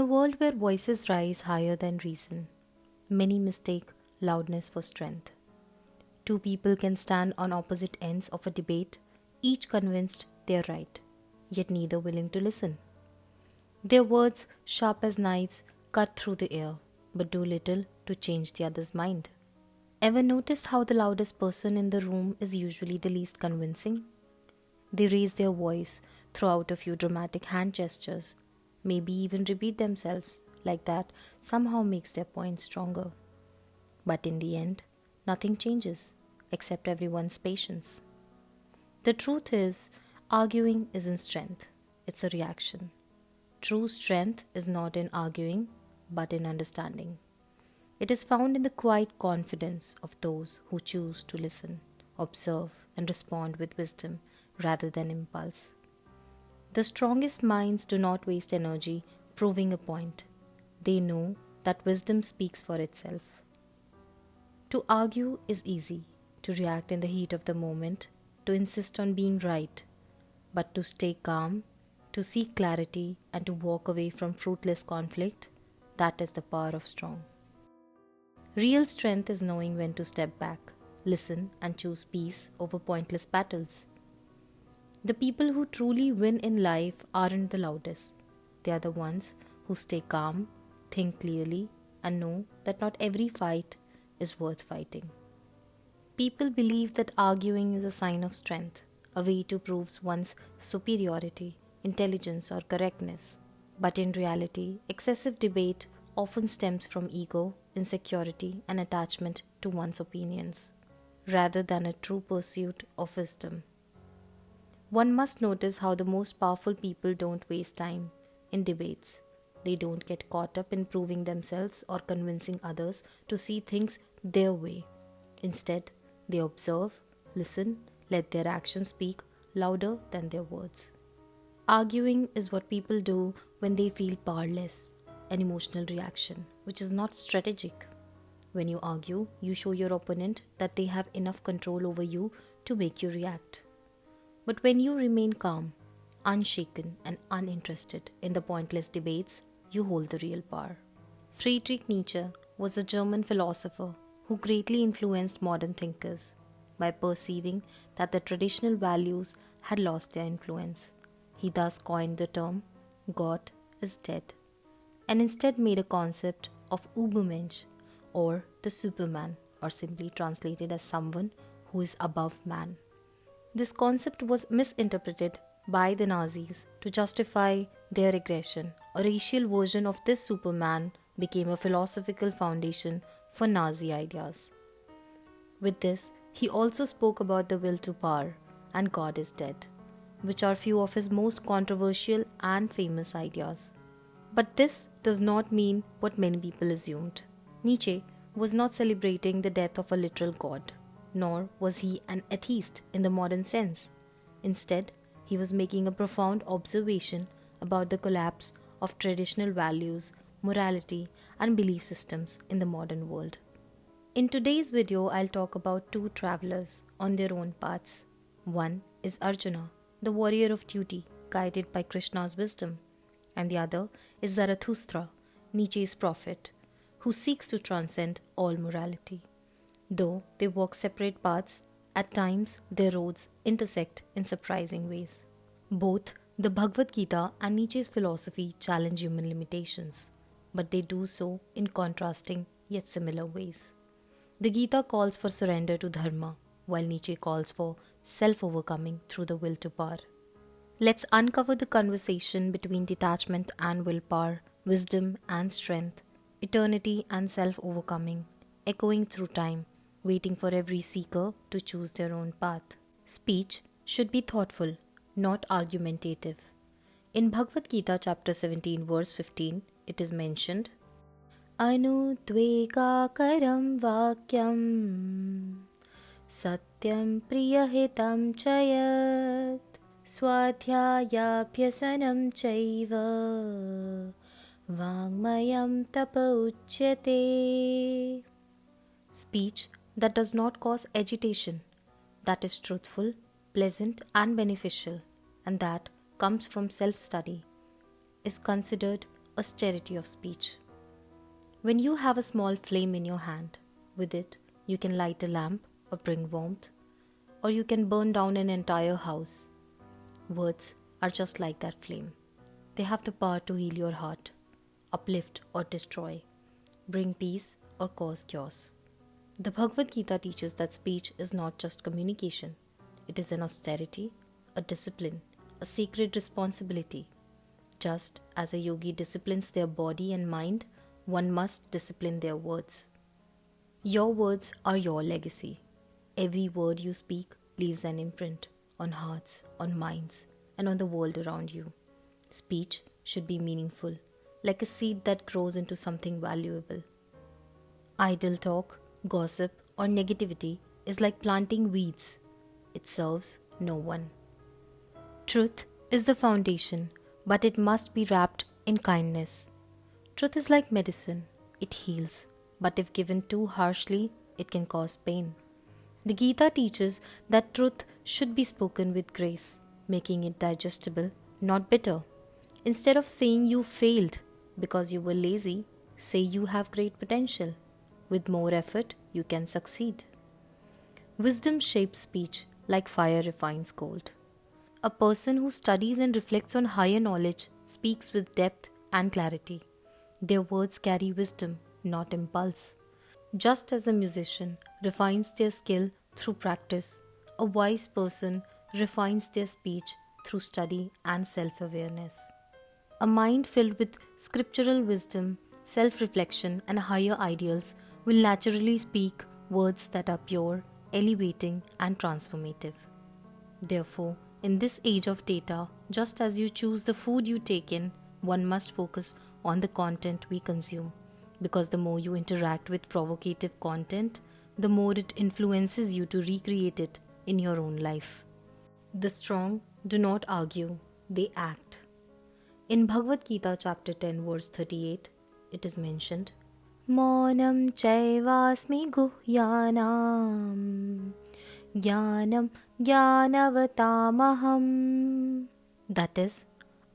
a world where voices rise higher than reason, many mistake loudness for strength. Two people can stand on opposite ends of a debate, each convinced they are right, yet neither willing to listen. Their words, sharp as knives, cut through the air, but do little to change the other's mind. Ever noticed how the loudest person in the room is usually the least convincing? They raise their voice, throw out a few dramatic hand gestures, maybe even repeat themselves, like that somehow makes their point stronger. But in the end, nothing changes, except everyone's patience. The truth is, arguing isn't strength, it's a reaction. True strength is not in arguing, but in understanding. It is found in the quiet confidence of those who choose to listen, observe, and respond with wisdom rather than impulse. The strongest minds do not waste energy proving a point. They know that wisdom speaks for itself. To argue is easy, to react in the heat of the moment, to insist on being right, but to stay calm, to seek clarity, and to walk away from fruitless conflict, that is the power of strong. Real strength is knowing when to step back, listen, and choose peace over pointless battles. The people who truly win in life aren't the loudest. They are the ones who stay calm, think clearly, and know that not every fight is worth fighting. People believe that arguing is a sign of strength, a way to prove one's superiority, intelligence, or correctness. But in reality, excessive debate often stems from ego, insecurity, and attachment to one's opinions, rather than a true pursuit of wisdom. One must notice how the most powerful people don't waste time in debates. They don't get caught up in proving themselves or convincing others to see things their way. Instead, they observe, listen, let their actions speak louder than their words. Arguing is what people do when they feel powerless, an emotional reaction, which is not strategic. When you argue, you show your opponent that they have enough control over you to make you react. But when you remain calm, unshaken, and uninterested in the pointless debates, you hold the real power. Friedrich Nietzsche was a German philosopher who greatly influenced modern thinkers by perceiving that the traditional values had lost their influence. He thus coined the term God is dead, and instead made a concept of Übermensch, or the Superman, or simply translated as someone who is above man. This concept was misinterpreted by the Nazis to justify their aggression. A racial version of this Superman became a philosophical foundation for Nazi ideas. With this, he also spoke about the will to power and God is dead, which are few of his most controversial and famous ideas. But this does not mean what many people assumed. Nietzsche was not celebrating the death of a literal god, nor was he an atheist in the modern sense. Instead, he was making a profound observation about the collapse of traditional values, morality, and belief systems in the modern world. In today's video, I'll talk about two travelers on their own paths. One is Arjuna, the warrior of duty, guided by Krishna's wisdom, and the other is Zarathustra, Nietzsche's prophet, who seeks to transcend all morality. Though they walk separate paths, at times their roads intersect in surprising ways. Both the Bhagavad Gita and Nietzsche's philosophy challenge human limitations, but they do so in contrasting yet similar ways. The Gita calls for surrender to dharma, while Nietzsche calls for self-overcoming through the will to power. Let's uncover the conversation between detachment and willpower, wisdom and strength, eternity and self-overcoming, echoing through time, waiting for every seeker to choose their own path. Speech should be thoughtful, not argumentative. In Bhagavad Gita chapter 17 verse 15, it is mentioned, Anudvegakaram vakyam satyam priyahitam chayat swadhyayabhyasanam chaiva vangmayam tapa uchyate. Speech that does not cause agitation, that is truthful, pleasant, and beneficial, and that comes from self-study, is considered austerity of speech. When you have a small flame in your hand, with it you can light a lamp or bring warmth, or you can burn down an entire house. Words are just like that flame. They have the power to heal your heart, uplift or destroy, bring peace or cause chaos. The Bhagavad Gita teaches that speech is not just communication. It is an austerity, a discipline, a sacred responsibility. Just as a yogi disciplines their body and mind, one must discipline their words. Your words are your legacy. Every word you speak leaves an imprint on hearts, on minds, and on the world around you. Speech should be meaningful, like a seed that grows into something valuable. Idle talk, gossip, or negativity is like planting weeds. It serves no one. Truth is the foundation, but it must be wrapped in kindness. Truth is like medicine. It heals, but if given too harshly, it can cause pain. The Gita teaches that truth should be spoken with grace, making it digestible, not bitter. Instead of saying you failed because you were lazy, say you have great potential. With more effort, you can succeed. Wisdom shapes speech like fire refines gold. A person who studies and reflects on higher knowledge speaks with depth and clarity. Their words carry wisdom, not impulse. Just as a musician refines their skill through practice, a wise person refines their speech through study and self-awareness. A mind filled with scriptural wisdom, self-reflection, and higher ideals will naturally speak words that are pure, elevating, and transformative. Therefore, in this age of data, just as you choose the food you take in, one must focus on the content we consume. Because the more you interact with provocative content, the more it influences you to recreate it in your own life. The strong do not argue, they act. In Bhagavad Gita chapter 10 verse 38, it is mentioned, Maunam chaivasmi guhyanam jnanam jnanavatamaham. That is,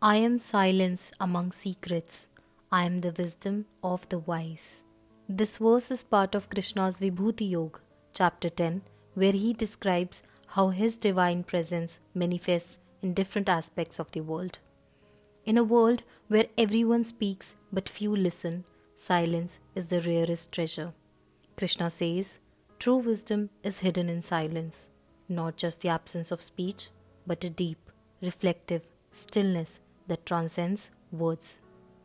I am silence among secrets. I am the wisdom of the wise. This verse is part of Krishna's Vibhuti Yoga, chapter 10, where he describes how his divine presence manifests in different aspects of the world. In a world where everyone speaks but few listen, silence is the rarest treasure. Krishna says, true wisdom is hidden in silence, not just the absence of speech, but a deep, reflective stillness that transcends words.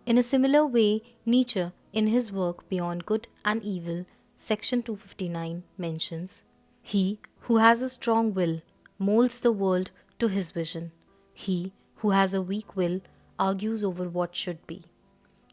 In a similar way, Nietzsche, in his work Beyond Good and Evil, section 259, mentions, he who has a strong will molds the world to his vision. He who has a weak will argues over what should be.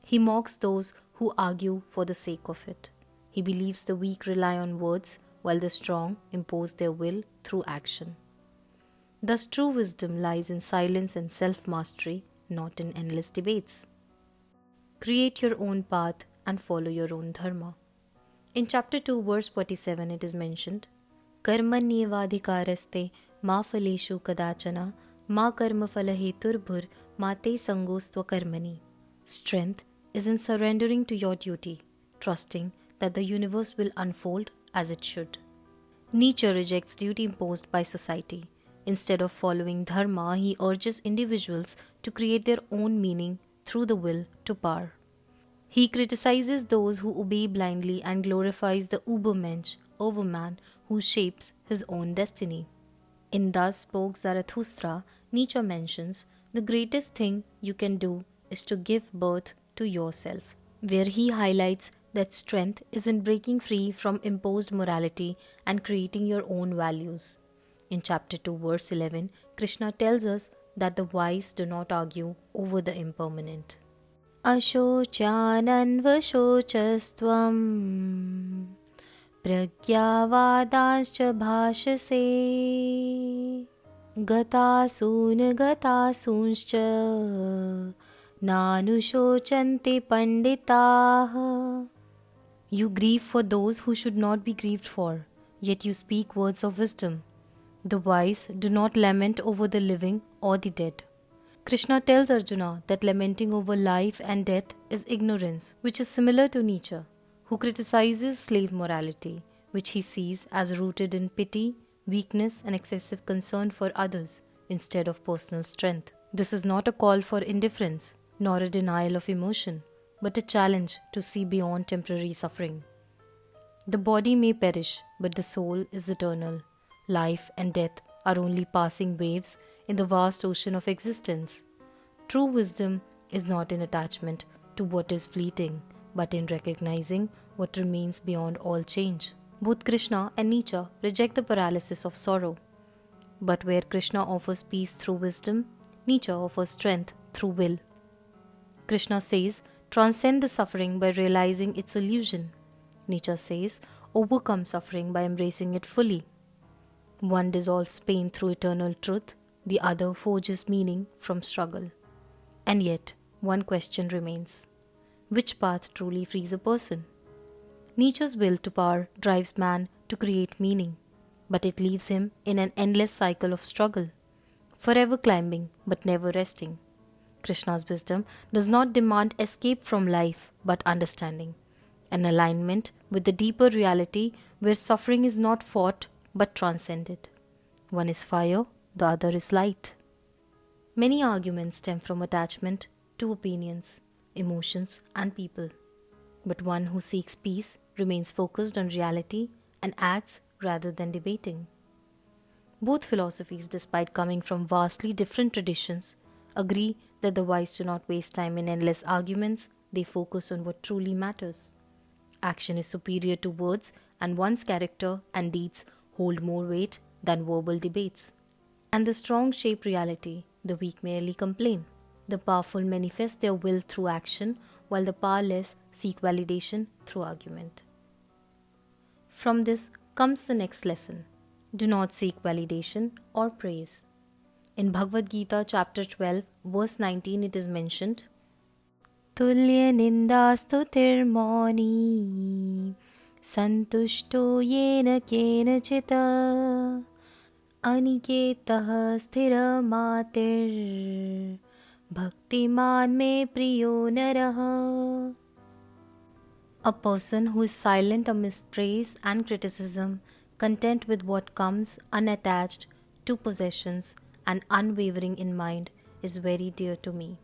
He mocks those who argue for the sake of it. He believes the weak rely on words while the strong impose their will through action. Thus, true wisdom lies in silence and self-mastery, not in endless debates. Create your own path and follow your own dharma. In chapter 2, verse 47, it is mentioned, Karmanyevadhikaraste ma phaleshu kadachana ma karma phalaheturbhur ma te sangostva karmani. Strength is in surrendering to your duty, trusting that the universe will unfold as it should. Nietzsche rejects duty imposed by society. Instead of following dharma, he urges individuals to create their own meaning through the will to power. He criticizes those who obey blindly and glorifies the overman who shapes his own destiny. In Thus Spoke Zarathustra, Nietzsche mentions the greatest thing you can do is to give birth to yourself, where he highlights that strength is in breaking free from imposed morality and creating your own values. In chapter 2, verse 11, Krishna tells us that the wise do not argue over the impermanent. Ashochananvashocastvam pragyavadanscha bhashase gatasuncha nanushochanti panditaah. You grieve for those who should not be grieved for, yet you speak words of wisdom. The wise do not lament over the living or the dead. Krishna tells Arjuna that lamenting over life and death is ignorance, which is similar to Nietzsche, who criticizes slave morality, which he sees as rooted in pity, weakness, and excessive concern for others instead of personal strength. This is not a call for indifference, nor a denial of emotion, but a challenge to see beyond temporary suffering. The body may perish, but the soul is eternal. Life and death are only passing waves in the vast ocean of existence. True wisdom is not in attachment to what is fleeting, but in recognizing what remains beyond all change. Both Krishna and Nietzsche reject the paralysis of sorrow. But where Krishna offers peace through wisdom, Nietzsche offers strength through will. Krishna says, transcend the suffering by realizing its illusion. Nietzsche says, overcome suffering by embracing it fully. One dissolves pain through eternal truth, the other forges meaning from struggle. And yet, one question remains. Which path truly frees a person? Nietzsche's will to power drives man to create meaning, but it leaves him in an endless cycle of struggle, forever climbing but never resting. Krishna's wisdom does not demand escape from life but understanding, an alignment with the deeper reality where suffering is not fought but transcended. One is fire, the other is light. Many arguments stem from attachment to opinions, emotions, and people. But one who seeks peace remains focused on reality and acts rather than debating. Both philosophies, despite coming from vastly different traditions, agree that the wise do not waste time in endless arguments, they focus on what truly matters. Action is superior to words, and one's character and deeds hold more weight than verbal debates. And the strong shape reality, the weak merely complain. The powerful manifest their will through action, while the powerless seek validation through argument. From this comes the next lesson. Do not seek validation or praise. In Bhagavad Gita chapter 12, verse 19, it is mentioned, Tulya nindastutir mauni santushto yena kenachita aniketah sthira matir bhaktiman me priyo naraha. A person who is silent amidst praise and criticism, content with what comes, unattached to possessions, and unwavering in mind, is very dear to me.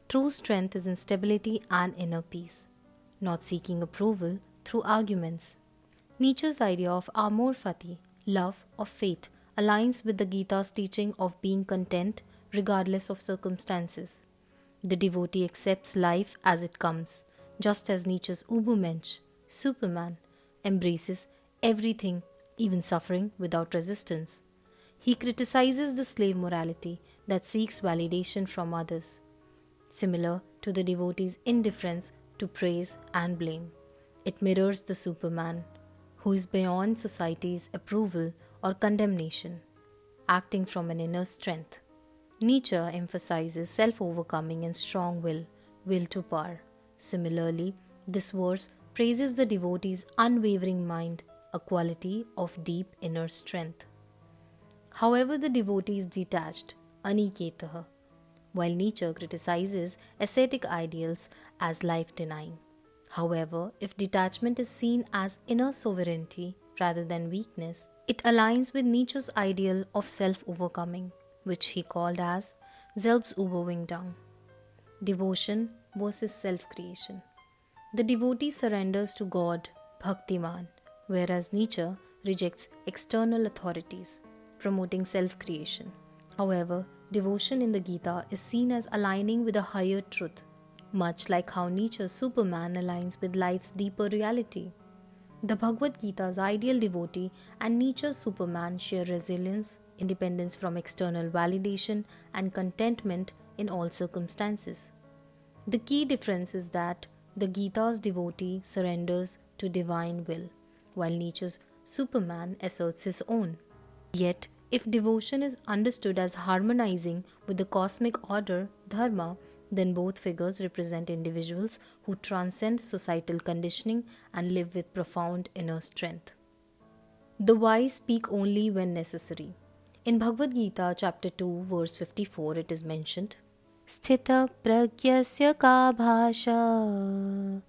True strength is in stability and inner peace, not seeking approval through arguments. Nietzsche's idea of amor fati, love of fate, aligns with the Gita's teaching of being content regardless of circumstances. The devotee accepts life as it comes, just as Nietzsche's Übermensch, Superman, embraces everything, even suffering, without resistance. He criticizes the slave morality that seeks validation from others, similar to the devotee's indifference to praise and blame. It mirrors the Superman, who is beyond society's approval or condemnation, acting from an inner strength. Nietzsche emphasizes self-overcoming and strong will to power. Similarly, this verse praises the devotee's unwavering mind, a quality of deep inner strength. However, the devotee is detached, aniketah, while Nietzsche criticizes ascetic ideals as life-denying. However, if detachment is seen as inner sovereignty rather than weakness, it aligns with Nietzsche's ideal of self-overcoming, which he called as Selbstüberwindung, devotion versus self-creation. The devotee surrenders to God, Bhaktiman, whereas Nietzsche rejects external authorities, promoting self-creation. However, devotion in the Gita is seen as aligning with a higher truth, much like how Nietzsche's Superman aligns with life's deeper reality. The Bhagavad Gita's ideal devotee and Nietzsche's Superman share resilience, independence from external validation, and contentment in all circumstances. The key difference is that the Gita's devotee surrenders to divine will, while Nietzsche's Superman asserts his own. Yet, if devotion is understood as harmonizing with the cosmic order, dharma, then both figures represent individuals who transcend societal conditioning and live with profound inner strength. The wise speak only when necessary. In Bhagavad Gita chapter 2 verse 54 it is mentioned, Sthita pragyasya ka bhasha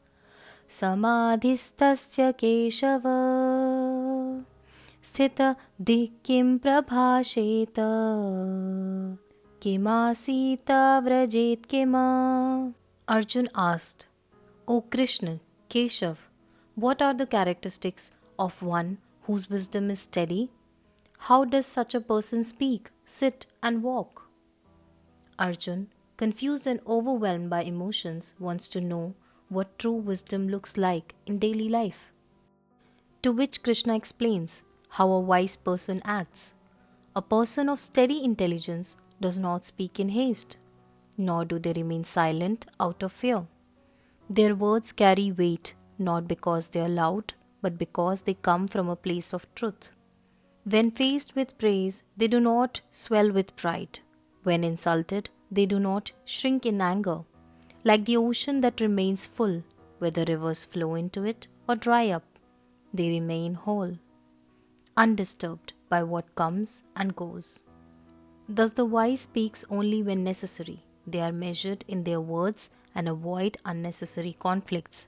samadhistasya keshava sthita dikim prabhasheta kimasita vrajet kima. Arjun asked, O Krishna, Keshav, what are the characteristics of one whose wisdom is steady? How does such a person speak, sit, and walk? Arjun, confused and overwhelmed by emotions, wants to know what true wisdom looks like in daily life. To which Krishna explains how a wise person acts. A person of steady intelligence does not speak in haste, nor do they remain silent out of fear. Their words carry weight not because they are loud, but because they come from a place of truth. When faced with praise, they do not swell with pride. When insulted, they do not shrink in anger. Like the ocean that remains full, whether rivers flow into it or dry up, they remain whole, undisturbed by what comes and goes. Thus the wise speaks only when necessary. They are measured in their words and avoid unnecessary conflicts.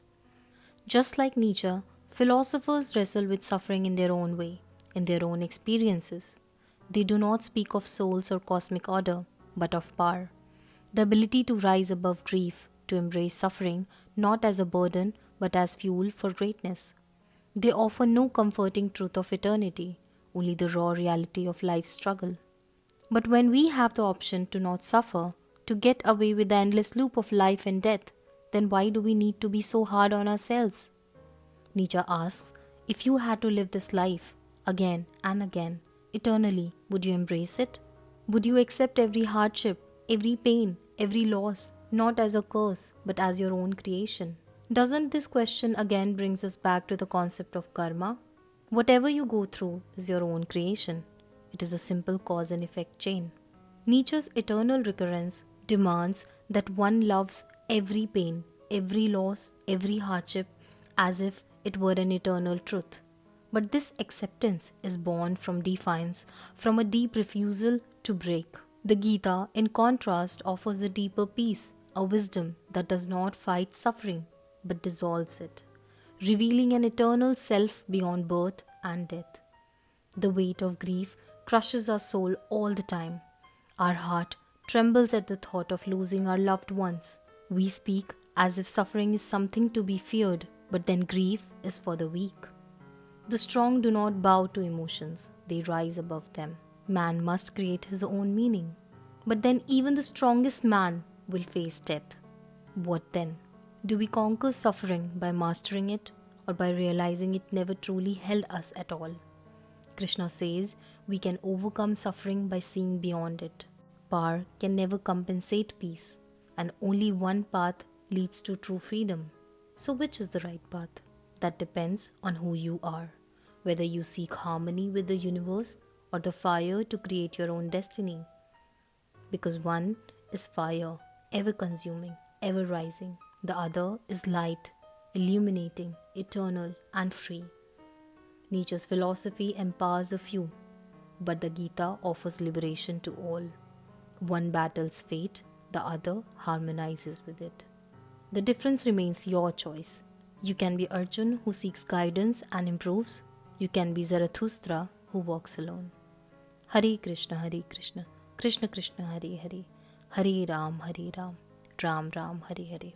Just like Nietzsche, philosophers wrestle with suffering in their own way, in their own experiences. They do not speak of souls or cosmic order, but of power. The ability to rise above grief, to embrace suffering not as a burden but as fuel for greatness. They offer no comforting truth of eternity, only the raw reality of life's struggle. But when we have the option to not suffer, to get away with the endless loop of life and death, then why do we need to be so hard on ourselves? Nietzsche asks, if you had to live this life again and again, eternally, would you embrace it? Would you accept every hardship, every pain, every loss, not as a curse, but as your own creation? Doesn't this question again brings us back to the concept of karma? Whatever you go through is your own creation. It is a simple cause and effect chain. Nietzsche's eternal recurrence demands that one loves every pain, every loss, every hardship as if it were an eternal truth. But this acceptance is born from defiance, from a deep refusal to break. The Gita, in contrast, offers a deeper peace, a wisdom that does not fight suffering but dissolves it, revealing an eternal self beyond birth and death. The weight of grief crushes our soul all the time. Our heart trembles at the thought of losing our loved ones. We speak as if suffering is something to be feared, but then grief is for the weak. The strong do not bow to emotions, they rise above them. Man must create his own meaning. But then even the strongest man will face death. What then? Do we conquer suffering by mastering it or by realizing it never truly held us at all? Krishna says we can overcome suffering by seeing beyond it. Power can never compensate peace, and only one path leads to true freedom. So which is the right path? That depends on who you are, whether you seek harmony with the universe or the fire to create your own destiny. Because one is fire, ever consuming, ever rising. The other is light, illuminating, eternal and free. Nietzsche's philosophy empowers a few, but the Gita offers liberation to all. One battles fate, the other harmonizes with it. The difference remains your choice. You can be Arjuna who seeks guidance and improves. You can be Zarathustra who walks alone. Hare Krishna, Krishna Krishna, Hare Hare, Hare Ram, Ram Ram, Hare Hare.